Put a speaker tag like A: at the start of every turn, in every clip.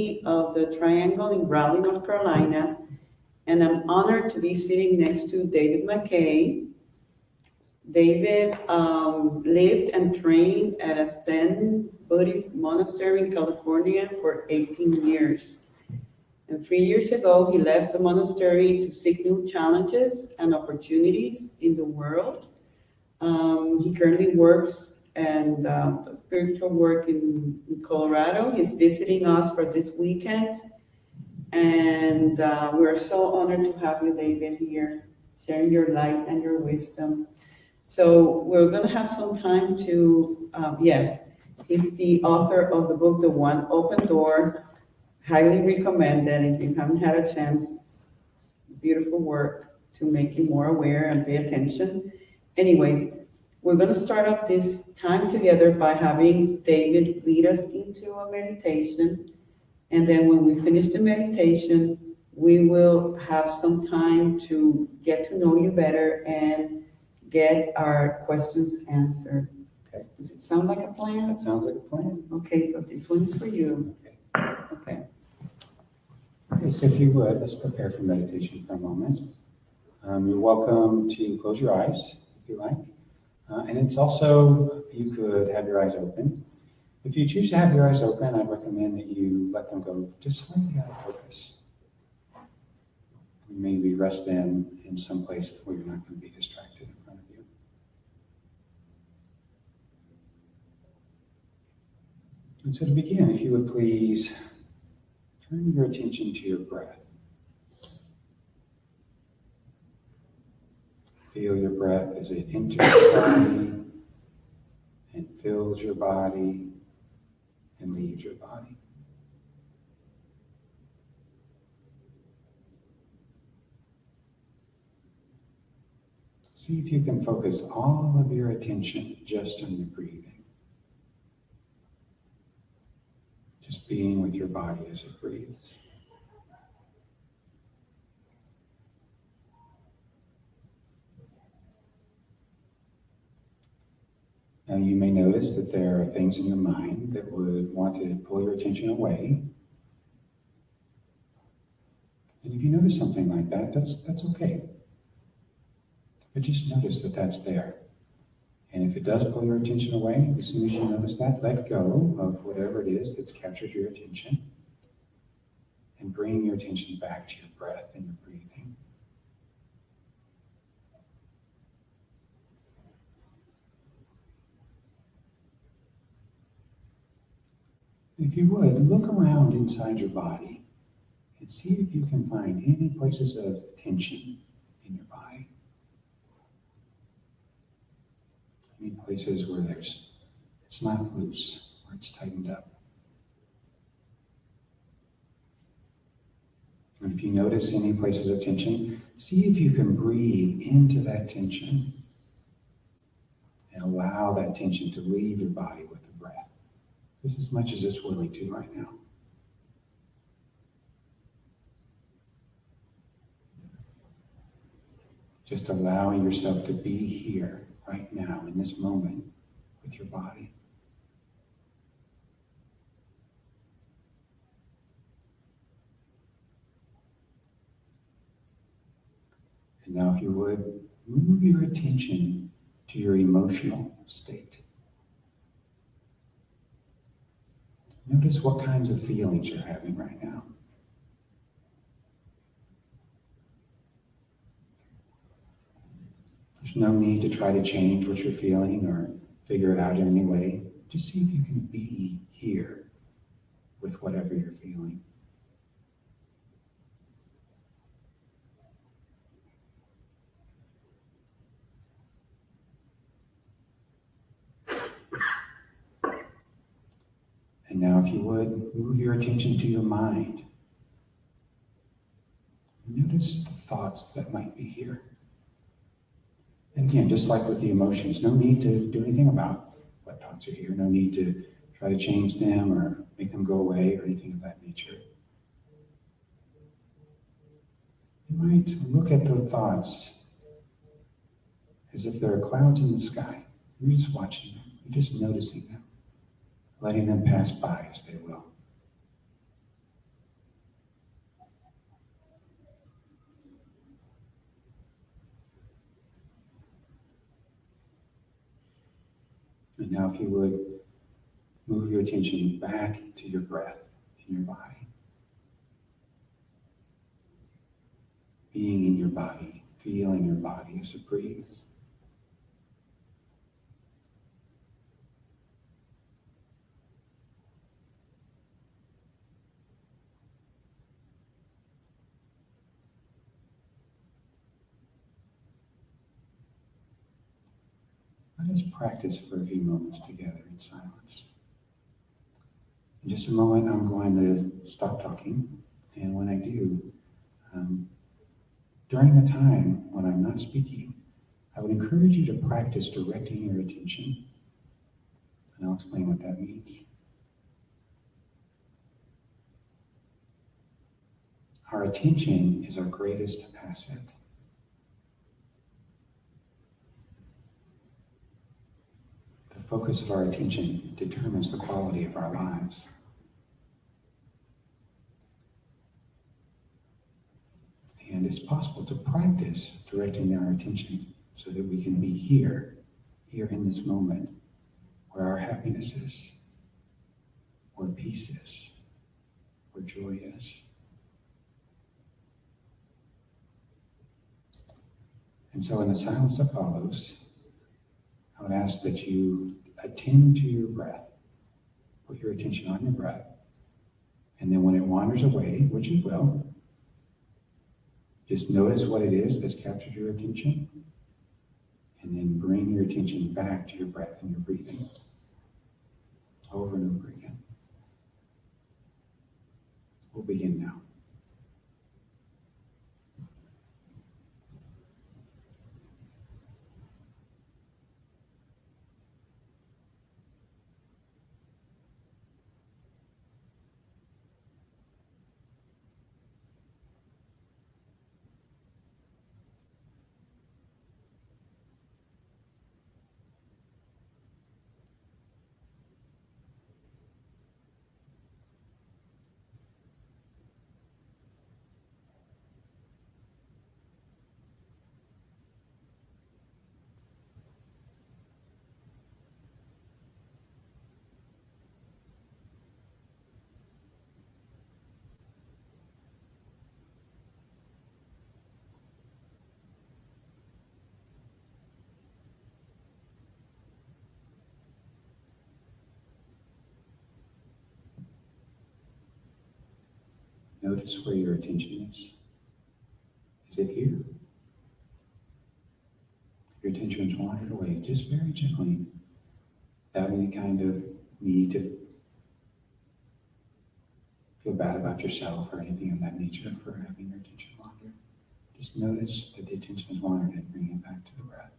A: Community of the Triangle in Raleigh, North Carolina, and I'm honored to be sitting next to David McKay. David lived and trained at a Zen Buddhist monastery in California for 18 years. And 3 years ago, he left the monastery to seek new challenges and opportunities in the world. He currently works and does spiritual work in Colorado. He's visiting us for this weekend. And we're so honored to have you, David, here, sharing your light and your wisdom. So we're going to have some time to, yes, he's the author of the book, The One Open Door. Highly recommended if you haven't had a chance. It's beautiful work to make you more aware and pay attention. Anyways, we're going to start off this time together by having David lead us into a meditation. And then when we finish the meditation, we will have some time to get to know you better and get our questions answered.
B: Okay.
A: Does it sound like a plan?
B: That sounds like a plan.
A: Okay, but this one's for you. Okay.
B: Okay, so if you would, let's prepare for meditation for a moment. You're welcome to close your eyes if you like. And it's also, you could have your eyes open. If you choose to have your eyes open, I'd recommend that you let them go just slightly out of focus. Maybe rest them in some place where you're not going to be distracted in front of you. And so to begin, if you would please turn your attention to your breath. Feel your breath as it enters your body and fills your body and leaves your body. See if you can focus all of your attention just on your breathing. Just being with your body as it breathes. Now you may notice that there are things in your mind that would want to pull your attention away. And if you notice something like that, that's okay. But just notice that that's there. And if it does pull your attention away, as soon as you notice that, let go of whatever it is that's captured your attention and bring your attention back to your breath and your breathing. If you would, look around inside your body and see if you can find any places of tension in your body. Any places where it's not loose, or it's tightened up. And if you notice any places of tension, see if you can breathe into that tension and allow that tension to leave your body with the breath. Just as much as it's willing to right now. Just allowing yourself to be here right now in this moment with your body. And now if you would, move your attention to your emotional state. Notice what kinds of feelings you're having right now. There's no need to try to change what you're feeling or figure it out in any way. Just see if you can be here with whatever you're feeling. And now if you would, move your attention to your mind. Notice the thoughts that might be here. And again, just like with the emotions, no need to do anything about what thoughts are here. No need to try to change them or make them go away or anything of that nature. You might look at the thoughts as if there are clouds in the sky. You're just watching them. You're just noticing them, letting them pass by as they will. And now if you would, move your attention back to your breath in your body. Being in your body, feeling your body as it breathes. Let us practice for a few moments together in silence. In just a moment, I'm going to stop talking, and when I do, during the time when I'm not speaking, I would encourage you to practice directing your attention, and I'll explain what that means. Our attention is our greatest asset. The focus of our attention determines the quality of our lives. And it's possible to practice directing our attention so that we can be here in this moment, where our happiness is, where peace is, where joy is. And so in the silence that follows, I would ask that you attend to your breath. Put your attention on your breath. And then when it wanders away, which it will, just notice what it is that's captured your attention. And then bring your attention back to your breath and your breathing. Over and over again. We'll begin now. Notice where your attention is. Is it here? Your attention's wandered away, just very gently, without any kind of need to feel bad about yourself or anything of that nature for having your attention wander. Just notice that the attention has wandered and bring it back to the breath.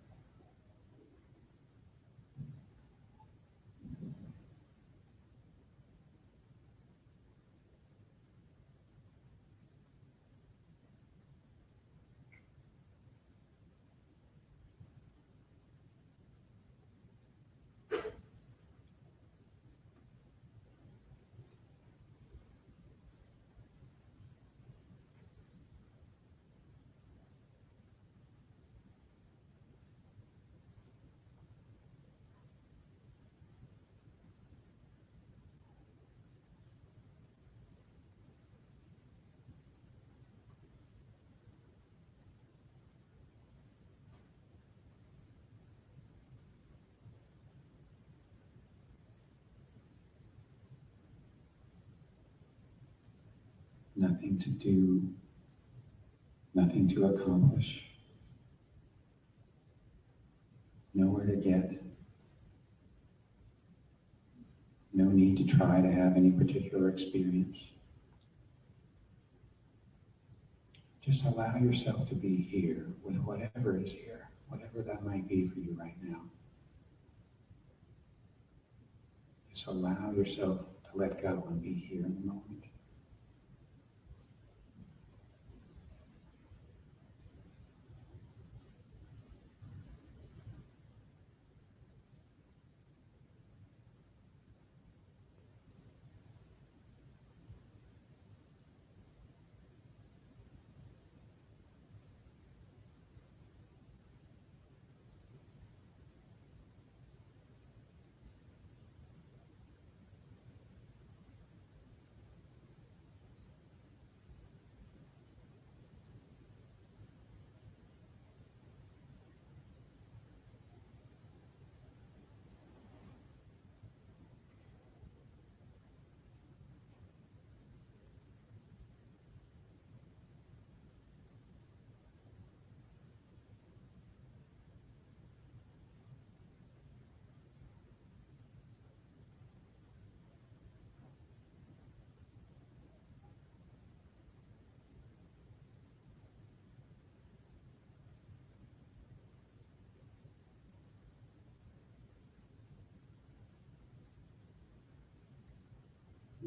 B: Nothing to do, nothing to accomplish, nowhere to get, no need to try to have any particular experience. Just allow yourself to be here with whatever is here, whatever that might be for you right now. Just allow yourself to let go and be here in the moment.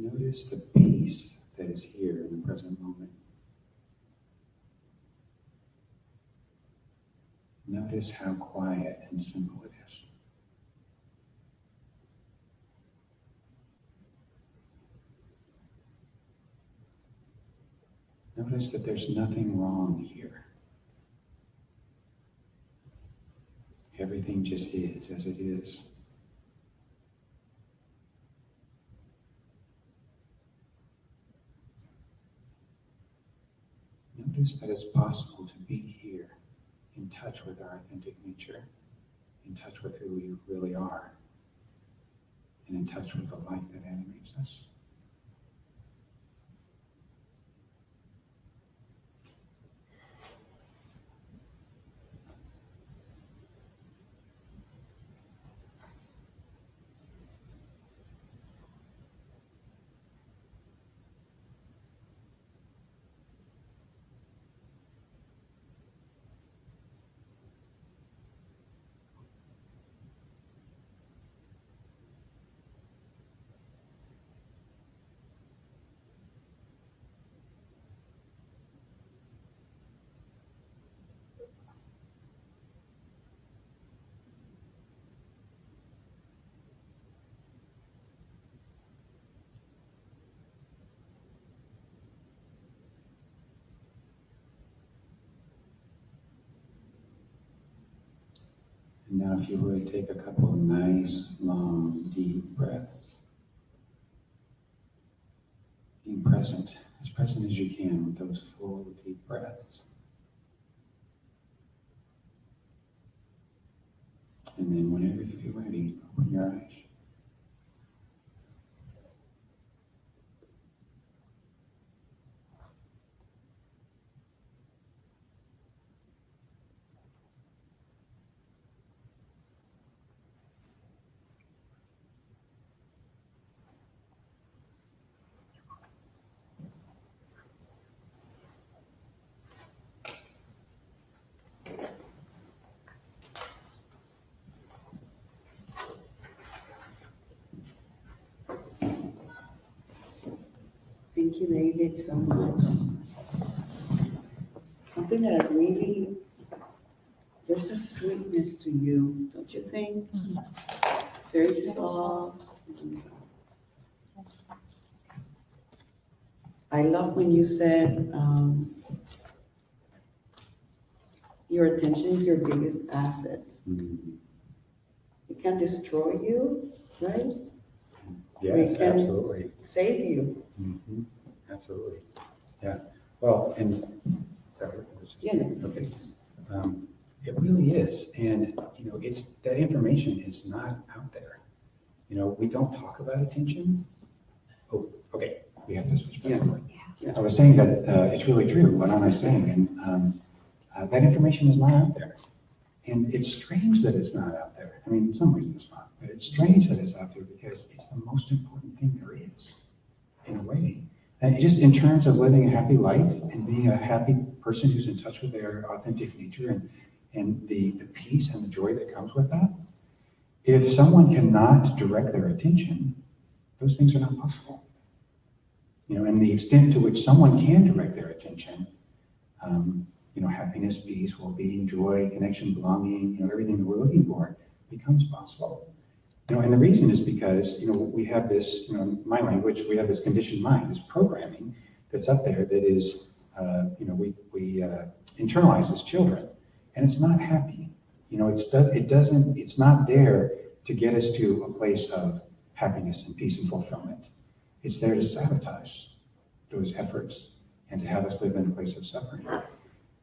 B: Notice the peace that is here in the present moment. Notice how quiet and simple it is. Notice that there's nothing wrong here. Everything just is as it is. Notice that it's possible to be here, in touch with our authentic nature, in touch with who we really are, and in touch with the light that animates us. And now if you would take a couple of nice, long, deep breaths. Being present as you can with those full, deep breaths. And then whenever you feel ready, open your eyes.
A: Thank you, David, so much. Something that really, there's a sweetness to you, don't you think?
C: Mm-hmm.
A: It's very soft. I love when you said your attention is your biggest asset.
B: Mm-hmm.
A: It can destroy you, right?
B: Yes,
A: It can
B: absolutely.
A: save you.
B: Mm-hmm. Absolutely. Yeah. Well, and
A: Yeah.
B: okay. It really is, and it's that information is not out there. We don't talk about attention. Oh, okay. We have to switch back.
A: Yeah.
B: I was saying that it's really true. What am I saying? And that information is not out there. And it's strange that it's not out there. I mean, in some ways it's not, but it's strange that it's out there because it's the most important thing there is, in a way. And just in terms of living a happy life and being a happy person who's in touch with their authentic nature and the peace and the joy that comes with that, if someone cannot direct their attention, those things are not possible. And the extent to which someone can direct their attention, happiness, peace, well-being, joy, connection, belonging, everything that we're looking for becomes possible. And the reason is because, we have this, in my language, we have this conditioned mind, this programming that's up there that is, we internalize as children, and it's not happy. It's not there to get us to a place of happiness and peace and fulfillment. It's there to sabotage those efforts and to have us live in a place of suffering.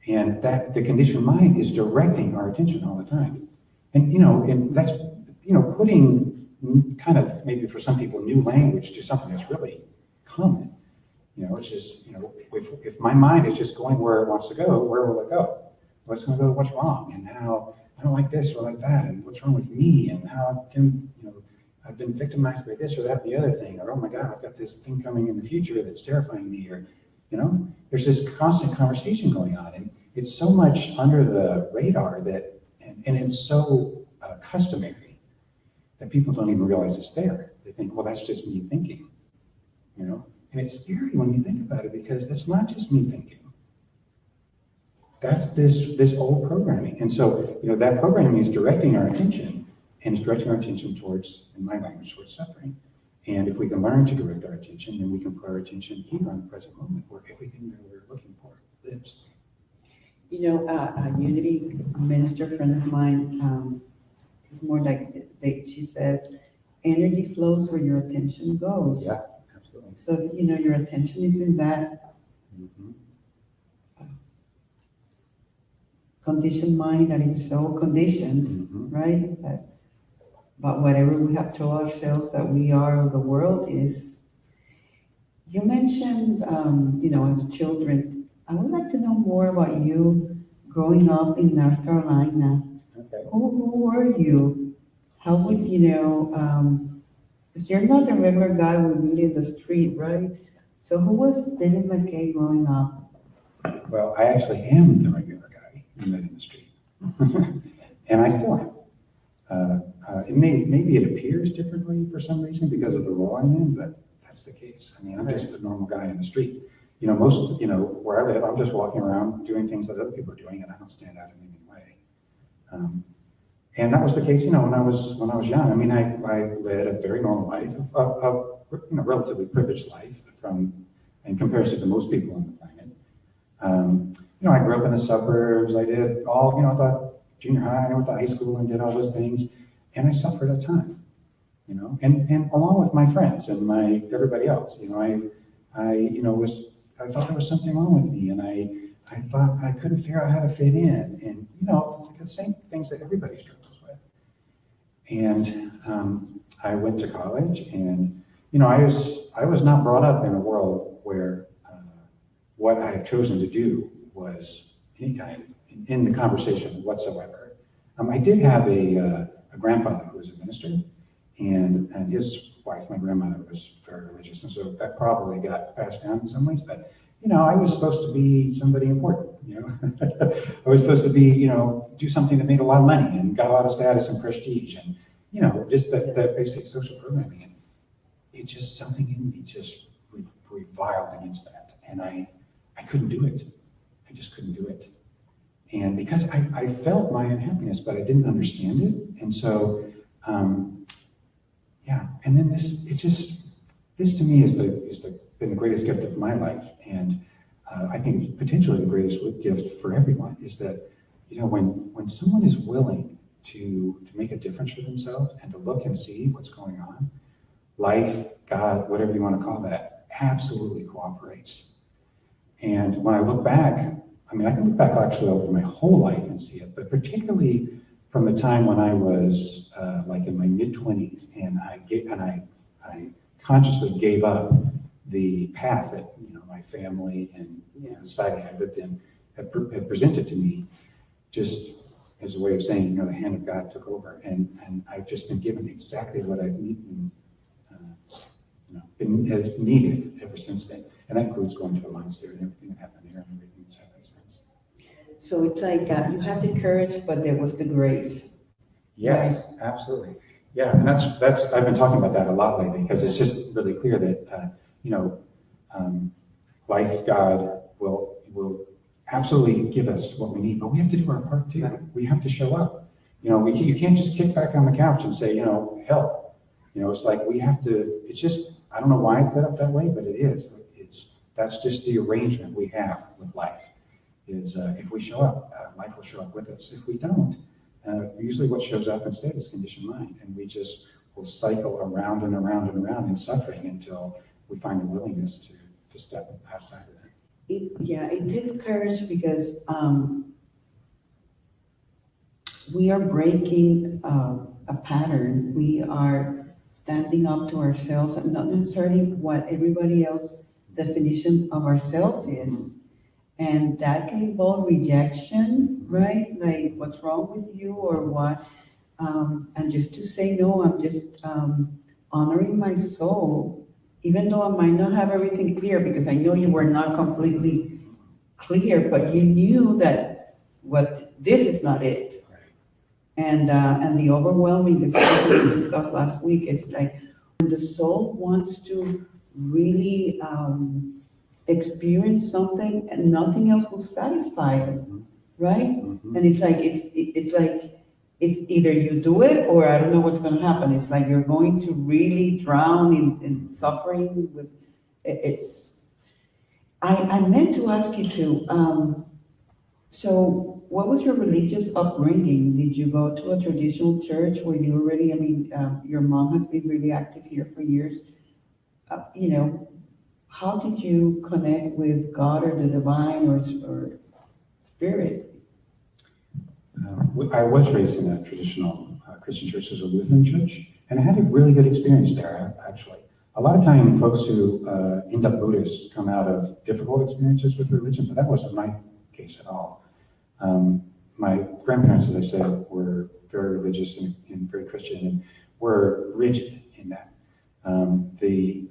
B: And that the conditioned mind is directing our attention all the time. And that's, putting kind of maybe for some people new language to something that's really common. It's just, if my mind is just going where it wants to go, where will it go? What's going to go, what's wrong, and how I don't like this or like that, and what's wrong with me, and how I've been victimized by this or that, the other thing, or oh my God, I've got this thing coming in the future that's terrifying me, or there's this constant conversation going on, and it's so much under the radar that, and it's so customary that people don't even realize it's there. They think, well, that's just me thinking. you know? And it's scary when you think about it because that's not just me thinking. That's this old programming. And so, you know, that programming is directing our attention, and it's directing our attention towards, in my language, towards suffering. And if we can learn to direct our attention, then we can put our attention here on the present moment where everything that we're looking for lives.
A: You know, a Unity minister friend of mine, is more like, she says, energy flows where your attention goes.
B: Yeah, absolutely.
A: So, you know, your attention is in that conditioned mind that is so conditioned, right? But whatever we have told ourselves that we are of the world is. You mentioned, you know, as children, I would like to know more about you growing up in North Carolina.
B: Okay.
A: Who were you? How would you know? Because you're not a regular guy we meet in the street, right? So who was David McKay growing up?
B: Well, I actually am the regular guy you met in the street, and I still am. Maybe it appears differently for some reason because of the role I'm in, but that's the case. I mean, I'm just a normal guy in the street. You know, where I live, I'm just walking around doing things that other people are doing, and I don't stand out in any way. And that was the case, you know, when I was young. I mean, I led a very normal life, you know, relatively privileged life in comparison to most people on the planet. You know, I grew up in the suburbs. I did all, you know, the junior high, I went to high school and did all those things, and I suffered a ton, you know, and along with my friends and everybody else, you know, I thought there was something wrong with me, and I thought I couldn't figure out how to fit in, and, you know, the same things that everybody struggles with. And I went to college, and, you know, I was not brought up in a world where what I had chosen to do was any kind of in the conversation whatsoever. I did have a grandfather who was a minister, and his wife, my grandmother, was very religious, and so that probably got passed down in some ways. But, you know, I was supposed to be somebody important, you know. I was supposed to be, you know, do something that made a lot of money and got a lot of status and prestige, and, you know, just that basic social programming. And it just, something in me just reviled against that, and I couldn't do it. I just couldn't do it. And because I felt my unhappiness, but I didn't understand it. And so, yeah. And then this to me is been the greatest gift of my life. And I think potentially the greatest gift for everyone is that, you know, when someone is willing to make a difference for themselves and to look and see what's going on, life, God, whatever you want to call that, absolutely cooperates. And when I look back, I mean, I can look back actually over my whole life and see it, but particularly from the time when I was like in my mid-20s, and I consciously gave up the path that, you know, my family and, you know, society I lived in had presented to me, just as a way of saying, you know, the hand of God took over, and I've just been given exactly what I've needed, has needed ever since then. And that includes going to a monastery and everything that happened there and everything that's happened since.
A: So it's like you had the courage, but there was the grace.
B: Yes, right? Absolutely. Yeah, and that's I've been talking about that a lot lately because it's just really clear that you know, life, God will absolutely give us what we need, but we have to do our part too. We have to show up. You know, you can't just kick back on the couch and say, you know, help. You know, it's like we have to. It's just, I don't know why it's set up that way, but it is. That's just the arrangement we have with life. Is if we show up, life will show up with us. If we don't, usually what shows up instead is conditioned mind, and we just will cycle around and around and around in suffering until we find the willingness to step outside of that.
A: It takes courage because we are breaking a pattern. We are standing up to ourselves, and not necessarily what everybody else's definition of ourselves is. And that can involve rejection, right? Like, what's wrong with you or what? And just to say, no, I'm just honoring my soul, even though I might not have everything clear, because I know you were not completely clear, but you knew that this is not it. And the overwhelming, this is what we discussed last week, is like when the soul wants to really experience something and nothing else will satisfy it, right? And it's like it's either you do it or I don't know what's going to happen. It's like you're going to really drown in suffering. It's. I meant to ask you too. So, what was your religious upbringing? Did you go to a traditional church? Were you already? I mean, your mom has been really active here for years. You know, how did you connect with God or the divine or spirit?
B: I was raised in a traditional Christian church, as a Lutheran church, and I had a really good experience there, actually. A lot of time, folks who end up Buddhists come out of difficult experiences with religion, but that wasn't my case at all. My grandparents, as I said, were very religious and very Christian, and were rigid in that. The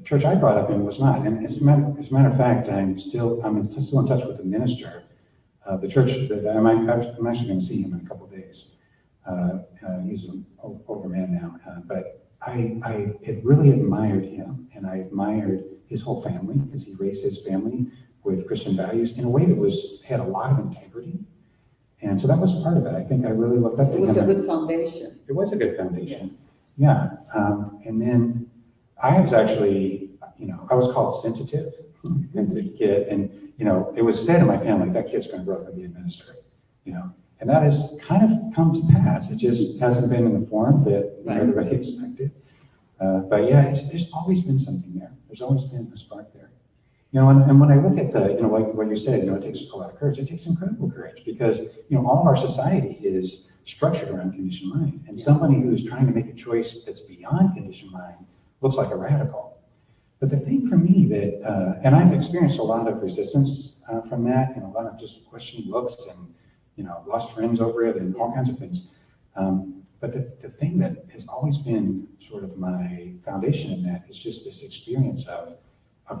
B: church I brought up in was not, and as a matter of fact, I'm still in touch with the minister of the church that I'm actually going to see him in a couple of days. He's an older man now, but I had really admired him, and I admired his whole family because he raised his family with Christian values in a way that had a lot of integrity. And so that was part of it. I think I really looked up to him.
A: It was a good foundation.
B: It was a good foundation. Yeah. And then I was actually, I was called sensitive as a kid. And, it was said in my family, that kid's going to grow up and be a minister, And that has kind of come to pass. It just hasn't been in the form that everybody expected. But yeah, there's always been something there. There's always been a spark there. And when I look at what you said, it takes a lot of courage. It takes incredible courage because, all of our society is structured around conditioned mind. And somebody who's trying to make a choice that's beyond conditioned mind looks like a radical. But the thing for me that, and I've experienced a lot of resistance from that and a lot of just questioning looks and, lost friends over it and all kinds of things. But the thing that has always been sort of my foundation in that is just this experience of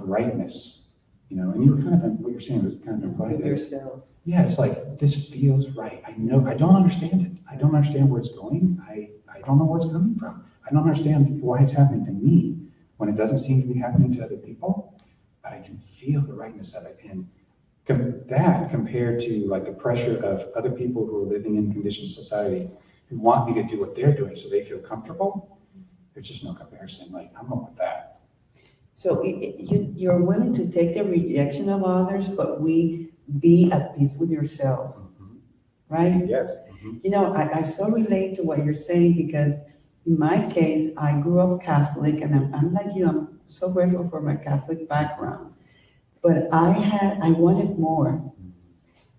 B: rightness. And you were kind of, what you're saying was kind of implied
A: With yourself.
B: Yeah, it's like, this feels right. I know, I don't understand it. I don't understand where it's going. I don't know where it's coming from. I don't understand why it's happening to me when it doesn't seem to be happening to other people, but I can feel the rightness of it. And that compared to like the pressure of other people who are living in conditioned society who want me to do what they're doing so they feel comfortable, there's just no comparison. Like, I'm not with that.
A: So you're willing to take the rejection of others, but be at peace with yourself, right?
B: Yes.
A: I so relate to what you're saying because in my case, I grew up Catholic, and I'm like you, I'm so grateful for my Catholic background. But I wanted more.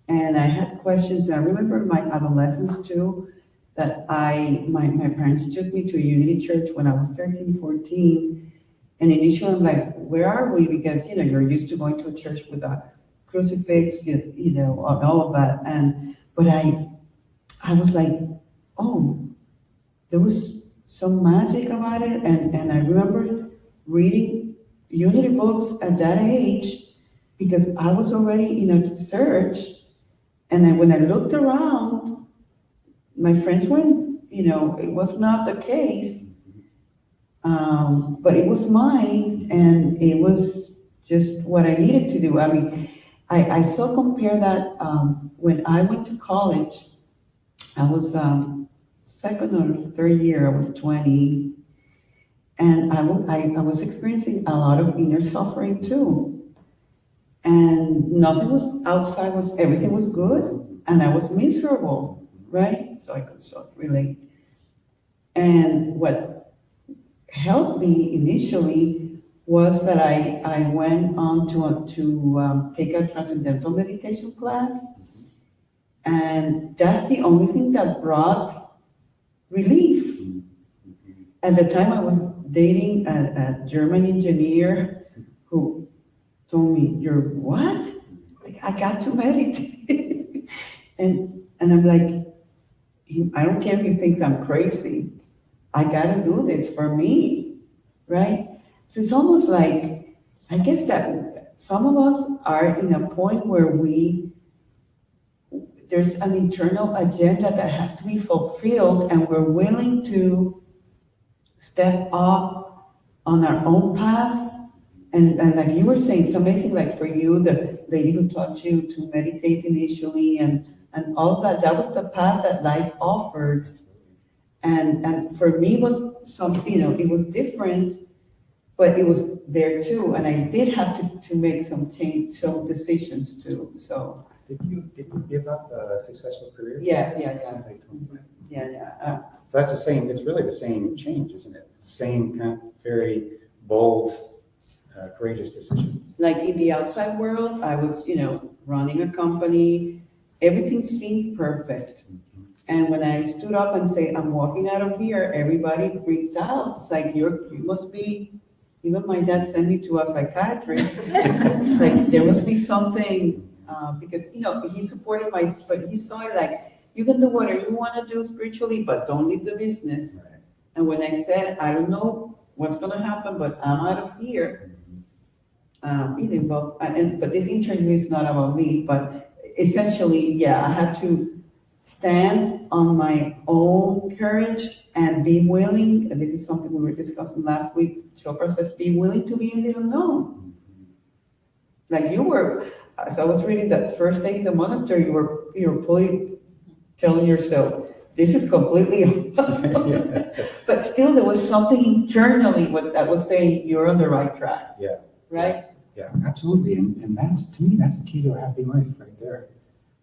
A: And I had questions. I remember my adolescence too, that my parents took me to a Unity Church when I was 13, 14. And initially I'm like, where are we? Because, you're used to going to a church with a crucifix, and all of that. But I was like, oh, there was some magic about it. And I remember reading Unity books at that age because I was already in a search. And when I looked around, my friends weren't, it was not the case. But it was mine, and it was just what I needed to do. I mean, I so compare that when I went to college, I was second or third year, I was 20, and I was experiencing a lot of inner suffering too. And nothing was outside, everything was good, and I was miserable, right? So I could so relate. And what helped me initially was that I went on to take a transcendental meditation class, and that's the only thing that brought relief. At the time, I was dating a German engineer who told me, "You're what?" Like, I got to meditate, and I'm like, I don't care if he thinks I'm crazy. I gotta do this for me, right? So it's almost like, I guess that some of us are in a point where there's an internal agenda that has to be fulfilled, and we're willing to step up on our own path. And like you were saying, it's amazing, like for you, the lady who taught you to meditate initially and all of that, that was the path that life offered. And for me was something, it was different, but it was there too. And I did have to make some decisions too. So
B: Did you give up a successful career?
A: yeah.
B: Somebody told me that.
A: Yeah.
B: So that's the same, it's really the same change, isn't it? Same kind of very bold, courageous decision.
A: Like in the outside world, I was, running a company. Everything seemed perfect. And when I stood up and say, I'm walking out of here, everybody freaked out. It's like, you must be, even my dad sent me to a psychiatrist. It's like, there must be something, because, he supported but he saw it like, you can do whatever you want to do spiritually, but don't leave the business.
B: Right.
A: And when I said, I don't know what's going to happen, but I'm out of here. But this interview is not about me, but essentially, yeah, I had to stand on my own courage and be willing, and this is something we were discussing last week, Chopra says, be willing to be in the unknown. Like you were, as I was reading that first day in the monastery, you were fully telling yourself, this is completely unknown. But still there was something internally that was saying, you're on the right track.
B: Yeah.
A: Right?
B: Yeah, absolutely. And that's, to me, that's the key to a happy life right there.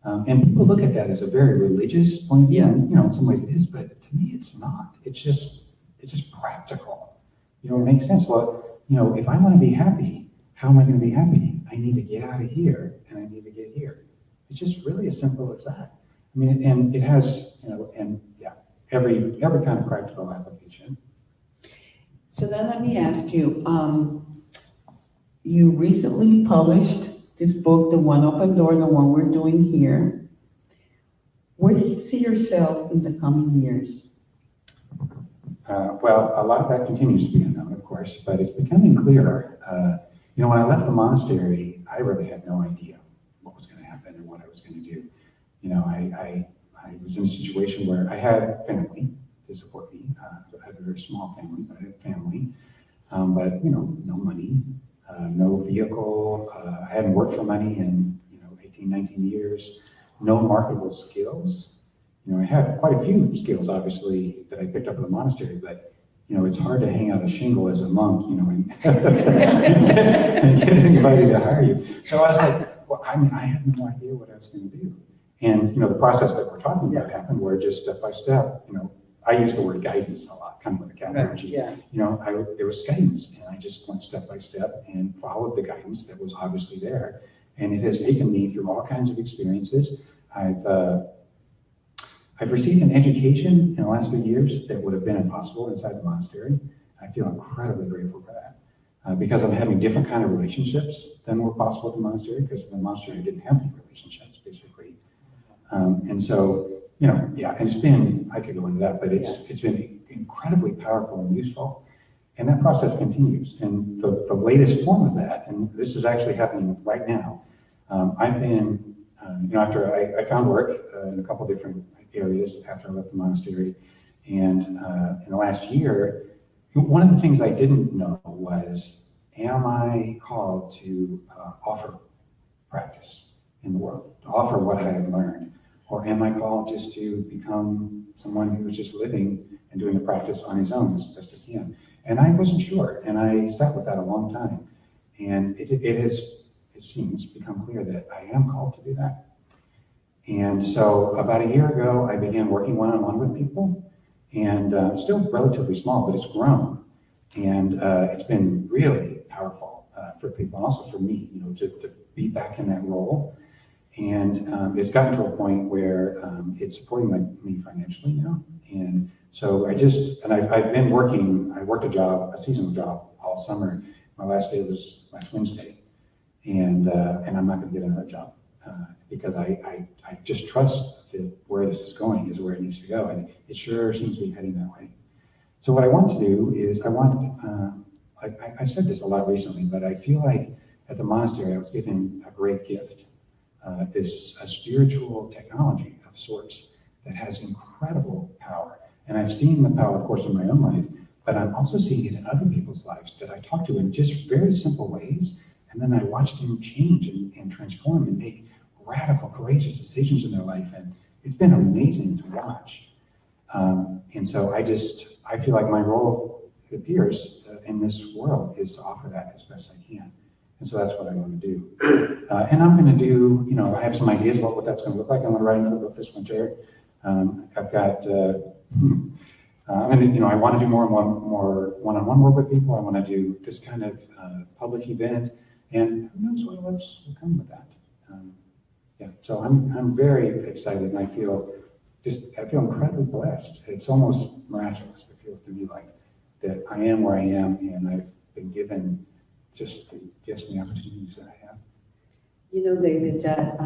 B: And people look at that as a very religious point of view. And, in some ways it is, but to me it's not. It's just practical. It makes sense. Well, if I want to be happy, how am I going to be happy? I need to get out of here and I need to get here. It's just really as simple as that. I mean, and it has, every kind of practical application.
A: So then let me ask you, you recently published this book, The One Open Door, the one we're doing here. Where do you see yourself in the coming years?
B: Well, a lot of that continues to be unknown, of course, but it's becoming clearer. When I left the monastery, I really had no idea what was going to happen and what I was going to do. I was in a situation where I had family to support me. I had a very small family, but I had family. But no money, no vehicle. I hadn't worked for money in 18, 19 years. No marketable skills. I had quite a few skills, obviously, that I picked up in the monastery, but it's hard to hang out a shingle as a monk, and get anybody to hire you. So I was like, well, I had no idea what I was going to do. And the process that we're talking about happened where just step by step, I use the word guidance a lot, kind of with a capital G.
A: Yeah.
B: There was guidance, and I just went step by step and followed the guidance that was obviously there. And it has taken me through all kinds of experiences. I've received an education in the last 3 years that would have been impossible inside the monastery. I feel incredibly grateful for that because I'm having different kind of relationships than were possible at the monastery, because in the monastery I didn't have any relationships, basically. And so, and it's been, I could go into that, but it's been incredibly powerful and useful. And that process continues. And the latest form of that, and this is actually happening right now, I've been, after I found work in a couple different areas after I left the monastery. And in the last year, one of the things I didn't know was, am I called to offer practice in the world, to offer what I have learned? Or am I called just to become someone who's just living and doing the practice on his own as best he can? And I wasn't sure, and I sat with that a long time. And it seems become clear that I am called to do that. And so about a year ago, I began working one-on-one with people, and still relatively small, but it's grown. And it's been really powerful for people, and also for me, to be back in that role. And it's gotten to a point where it's supporting me financially now. And so I've been working, I worked a seasonal job all summer. My last day was last Wednesday. And I'm not going to get another job because I just trust that where this is going is where it needs to go. And it sure seems to be heading that way. So what I want to do is I've said this a lot recently, but I feel like at the monastery I was given a great gift. A spiritual technology of sorts that has incredible power. And I've seen the power, of course, in my own life, but I'm also seeing it in other people's lives that I talk to in just very simple ways. And then I watch them change and transform and make radical, courageous decisions in their life. And it's been amazing to watch. And so I feel like my role, it appears, in this world is to offer that as best I can. And so that's what I want to do. And I'm going to do, I have some ideas about what that's going to look like. I'm going to write another book this winter. I've got, I want to do more one-on-one work with people. I want to do this kind of public event. And who knows what else will come with that. So I'm very excited, and I feel incredibly blessed. It's almost miraculous. It feels to me like that I am where I am, and I've been given just the gifts and the opportunities that I have.
A: David, that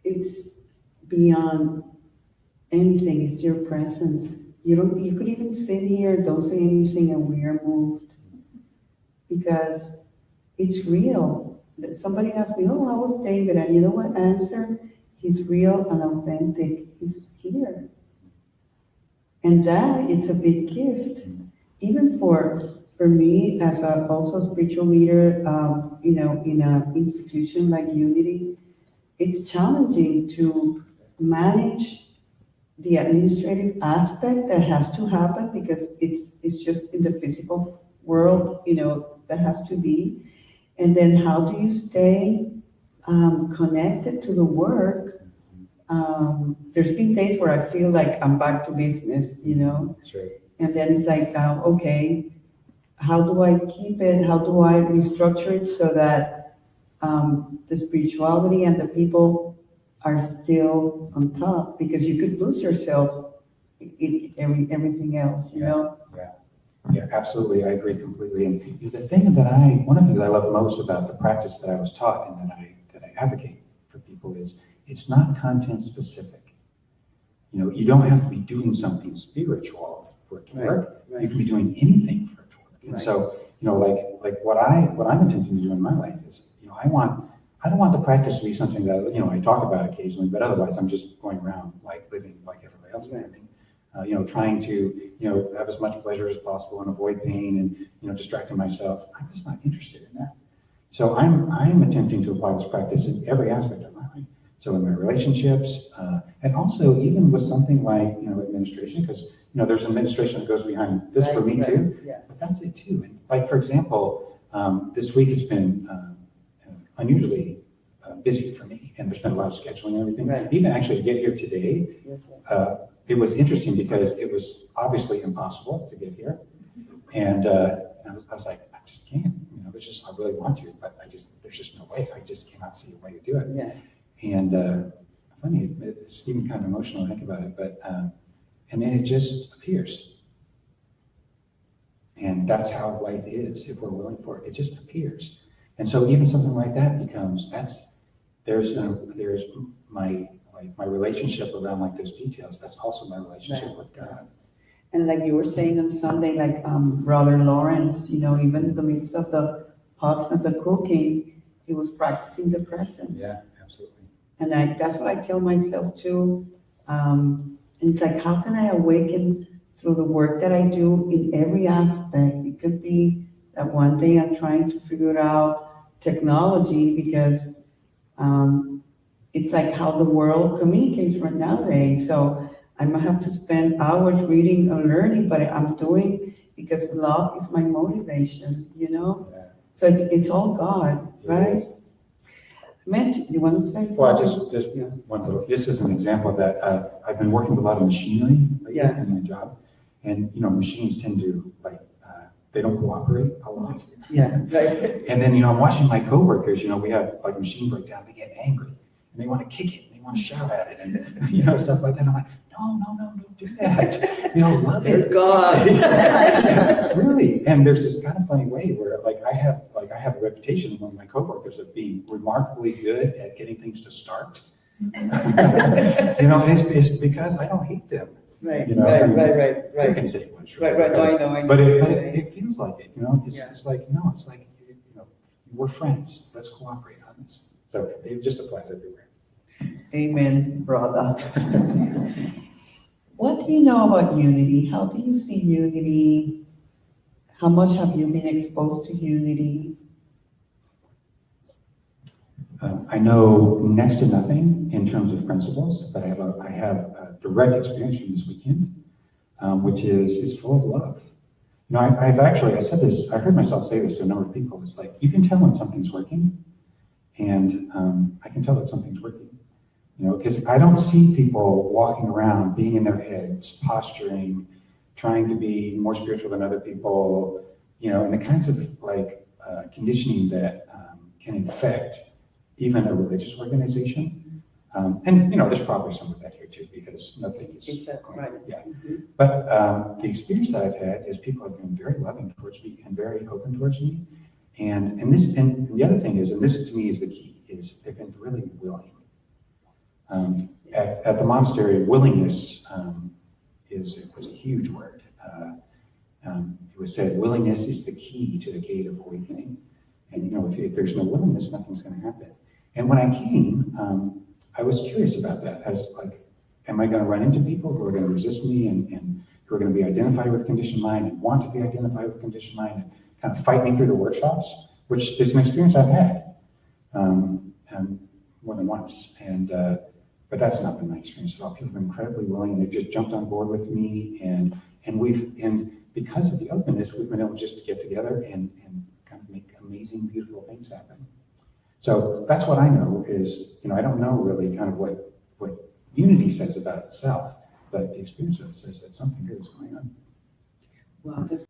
A: it's beyond anything. It's your presence. You could even sit here, don't say anything, and we are moved because it's real. Somebody asked me, "Oh, how was David?" And you know what answer? He's real and authentic. He's here. And that is a big gift. Even for me as also a spiritual leader, in an institution like Unity, it's challenging to manage the administrative aspect that has to happen because it's just in the physical world, that has to be. And then how do you stay connected to the work? There's been days where I feel like I'm back to business,
B: That's right.
A: And then it's like, okay, how do I keep it? How do I restructure it so that the spirituality and the people are still on top? Because you could lose yourself in everything else,
B: Yeah, absolutely. I agree completely. And the thing that one of the things I love most about the practice that I was taught and that I advocate for people is it's not content specific. You don't have to be doing something spiritual for it to work. Right. You can be doing anything for it to work. And so, like what I'm attempting to do in my life is, I don't want the practice to be something that, I talk about occasionally, but otherwise I'm just going around like living like everybody else is living. Trying to, have as much pleasure as possible and avoid pain and, distracting myself. I'm just not interested in that. So I'm attempting to apply this practice in every aspect of my life. So in my relationships, and also even with something like, administration, because, there's administration that goes behind this for me too, but that's it too. And like, for example, this week has been unusually busy for me, and there's been a lot of scheduling and everything. Right. Even actually to get here today, it was interesting because it was obviously impossible to get here. And I was like, I just can't, I really want to, but there's just no way. I just cannot see a way to do it. Yeah. And funny, it's even kind of emotional to think about it, but, and then it just appears. And that's how life is, if we're willing for it. It just appears. And so even something like that becomes, there's my relationship around like those details. That's also my relationship with God.
A: And like you were saying on Sunday, like Brother Lawrence, even in the midst of the pots and the cooking, he was practicing the presence.
B: Yeah, absolutely.
A: And that's what I tell myself too. And it's like, how can I awaken through the work that I do in every aspect? It could be that one day I'm trying to figure out technology because it's like how the world communicates right nowadays. So I might have to spend hours reading or learning, but I'm doing because love is my motivation, Yeah. So it's all God, right? Matt, you want to say something?
B: Well, just one little, just as an example of that, I've been working with a lot of machinery in my job. And, machines tend to they don't cooperate a lot.
A: Yeah, right.
B: And then, I'm watching my coworkers, we have like machine breakdown, they get angry and they want to kick it and they want to shout at it and, stuff like that. And I'm like, no, don't do that. Love it.
A: God.
B: Really. And there's this kind of funny way where I have a reputation among my coworkers of being remarkably good at getting things to start. It's because I don't hate them.
A: Right, right.
B: I can say much.
A: Right. No, I know.
B: But it feels like it, It's like, no, it's like, we're friends. Let's cooperate on this. So it just applies everywhere.
A: Amen, brother. What do you know about unity? How do you see unity? How much have you been exposed to unity?
B: I know next to nothing in terms of principles, but I have a direct experience from this weekend, which is it's full of love. You know, I said this, I heard myself say this to a number of people. It's like, you can tell when something's working, and I can tell that something's working. You know, because I don't see people walking around, being in their heads, posturing, trying to be more spiritual than other people, you know, and the kinds of conditioning that can infect even a religious organization. And, you know, there's probably some of that here too, because nothing is,
A: Exactly. Right.
B: Yeah.
A: Mm-hmm.
B: But the experience that I've had is people have been very loving towards me and very open towards me. And the other thing is, and this to me is the key, is they've been really willing. At the monastery, willingness was a huge word. It was said, willingness is the key to the gate of awakening. And, you know, if there's no willingness, nothing's going to happen. And when I came, I was curious about that. I was like, am I going to run into people who are going to resist me and who are going to be identified with conditioned mind and want to be identified with conditioned mind and kind of fight me through the workshops, which is an experience I've had more than once. But that's not been my experience at all. People have been incredibly willing, and they've just jumped on board with me, and because of the openness, we've been able just to get together and kind of make amazing, beautiful things happen. So that's what I know is, you know, I don't know really kind of what unity says about itself, but the experience of it says that something good is going on.
A: Wow, that's